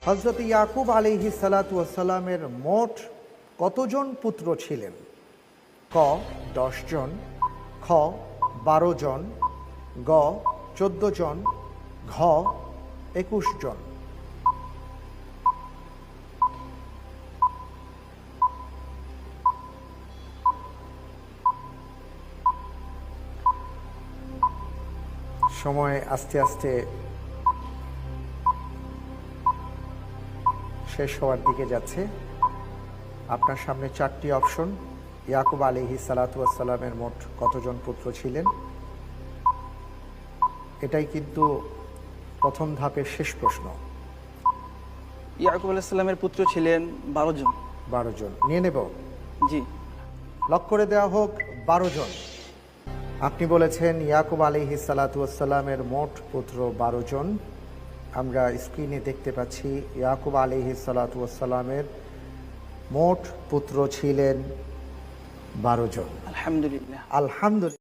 হযরত ইয়াকুব আলাইহিস সালাতু ওয়াস সালামের মোট কতজন পুত্র ছিলেন? ক 10 জন, খ 12 জন, গ 14 জন, ঘ 21 জন। সময় আস্তে আস্তে শেষ হওয়ার দিকে যাচ্ছে। আপনার সামনে 4টি অপশন। ইয়াকুব আলাইহিস সালাতু ওয়াস সালামের মোট কতজন পুত্র ছিলেন? এটাই কিন্তু প্রথম ধাপের শেষ প্রশ্ন। ইয়াকুব আলাইহিস সালামের পুত্র ছিলেন 12 জন। 12 জন নিয়ে নেব? জি। লক করে দেওয়া হোক 12 জন। আপনি বলেছেন ইয়াকুব আলাইহিস সালাতু ওয়াস সালামের মোট পুত্র 12 জন। আমরা স্ক্রিনে দেখতে পাচ্ছি ইয়াকুব আলাইহিস সালাতু ওয়াস সালামের মোট পুত্র ছিলেন 12 জন। আলহামদুলিল্লাহ। আলহামদুলিল্লাহ।